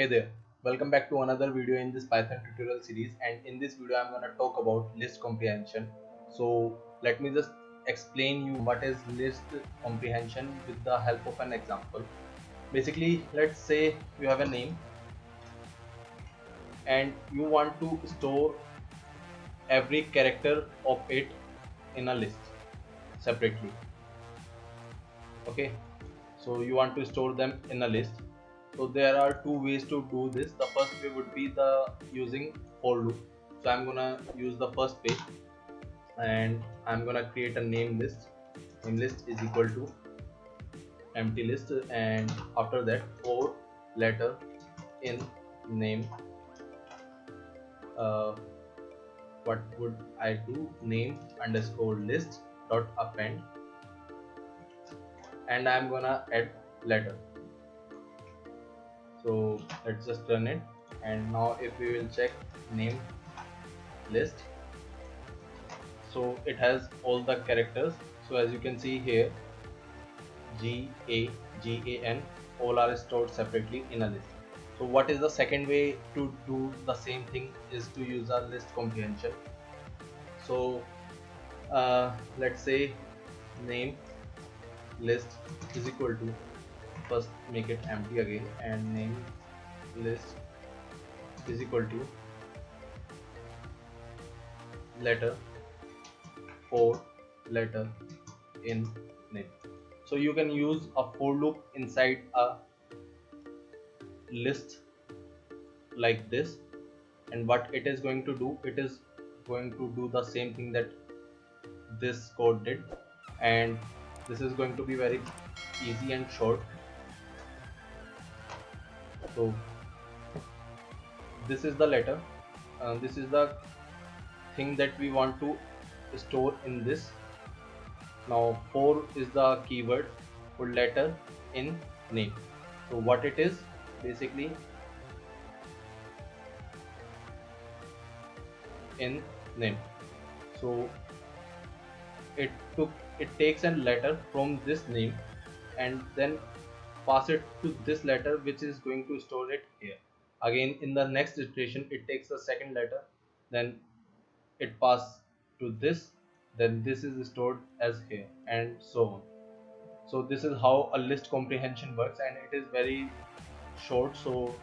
Hey there, welcome back to another video in this Python tutorial series, and in this video I'm going to talk about list comprehension. So let me just explain you what is list comprehension with the help of an example. Basically, let's say you have a name and you want to store every character of it in a list separately. Okay, so you want to store them in a list. So there are two ways to do this. The first way would be the using for loop. So I'm gonna use the first way and I'm gonna create a name list. Name list is equal to empty list, and after that for letter in name, uh, what would I do? Name underscore list dot append, and I'm gonna add letter. So let's just run it, and now if we will check name list, so it has all the characters. So as you can see here, GAN all are stored separately in a list. So what is the second way to do the same thing is to use a list comprehension. So let's say name list is equal to, first make it empty again, and name list is equal to letter for letter in name. So you can use a for loop inside a list like this, and what it is going to do, it is going to do the same thing that this code did, and this is going to be very easy and short. So this is the letter, this is the thing that we want to store in this. Now for is the keyword for letter in name. So what it is, basically in name. So it takes a letter from this name and then pass it to this letter, which is going to store it here. Again, in the next iteration it takes the second letter, then it passes to this, then this is stored as here, and so on. So this is how a list comprehension works, and it is very short, so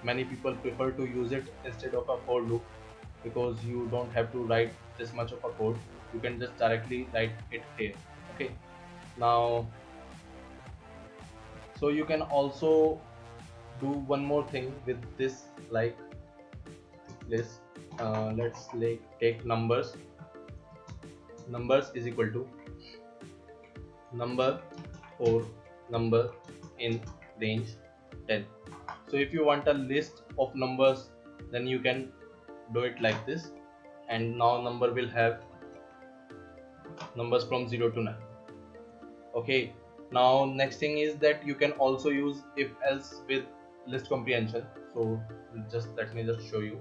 many people prefer to use it instead of a for loop, because you don't have to write this much of a code. You can just directly write it here. Okay, now so you can also do one more thing with this, like this, let's like take numbers. Numbers is equal to number or number in range 10. So if you want a list of numbers, then you can do it like this, and now number will have numbers from 0 to 9. Okay, now next thing is that you can also use if else with list comprehension. So just let me just show you.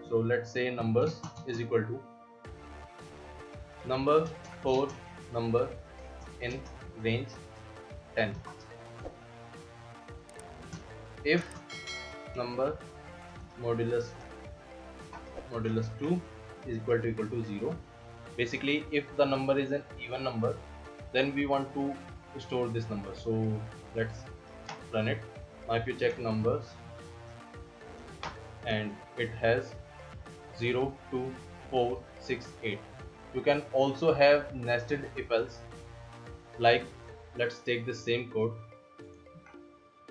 So let's say numbers is equal to number for number in range 10. If number modulus 2 is equal to 0. Basically, if the number is an even number, then we want to store this number. So let's run it. Now if you check numbers, and it has 0, 2, 4, 6, 8. You can also have nested if else, like let's take the same code.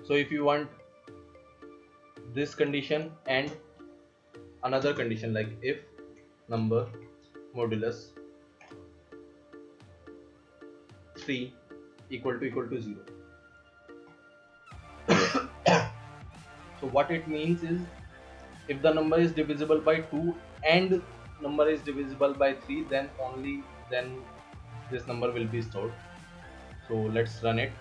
So if you want this condition and another condition, like if number modulus 3 equal to 0. So what it means is, if the number is divisible by 2 and number is divisible by 3, then only then this number will be stored. So let's run it.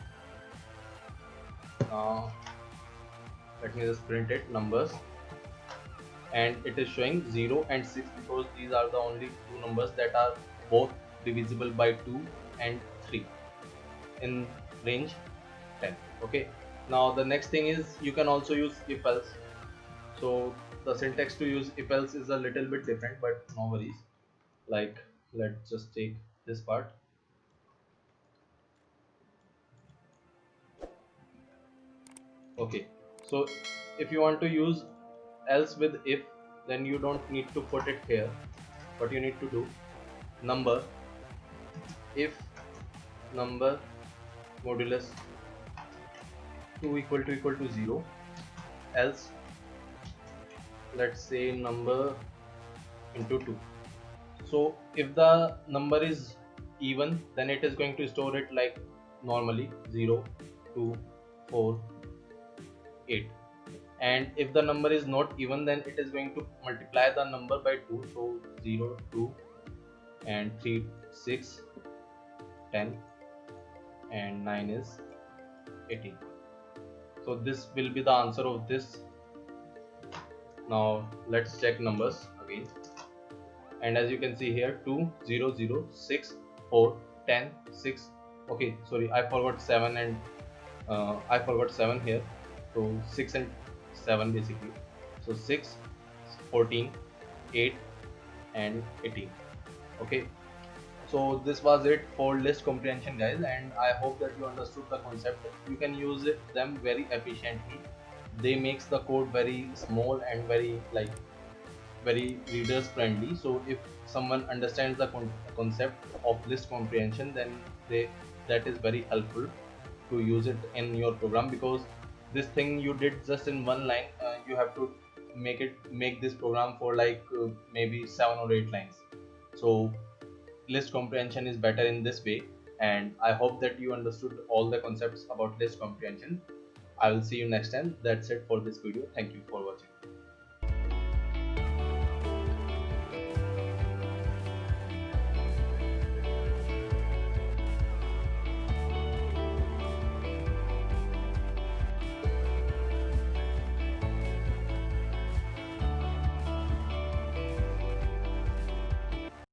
Let me just print it numbers, and it is showing 0 and 6 because these are the only two numbers that are both divisible by 2 and 3 in range 10. Okay, Now the next thing is you can also use if else. So the syntax to use if else is a little bit different, but no worries. Like, let's just take this part. Okay, so if you want to use else with if, then you don't need to put it here. What you need to do, number, if number modulus 2 equal to 0, else let's say number into 2. So if the number is even, then it is going to store it like normally 0, 2, 4, 8. And if the number is not even, then it is going to multiply the number by 2. So 0, 2, and 3, 6, 10, and 9 is 18. So this will be the answer of this. Now let's check numbers again. And as you can see here, 2, 0, 0, 6, 4, 10, 6. Okay, sorry, I forgot 7, and I forgot 7 here. So 6 and 7 basically. So 6, 14, 8, and 18. Okay, so this was it for list comprehension, guys, and I hope that you understood the concept. You can use them very efficiently. They makes the code very small and very like very readers friendly. So if someone understands the concept of list comprehension, then they that is very helpful to use it in your program, because this thing you did just in one line, you have to make this program for like maybe 7 or 8 lines. So list comprehension is better in this way, and I hope that you understood all the concepts about list comprehension. I will see you next time. That's it for this video. Thank you for watching.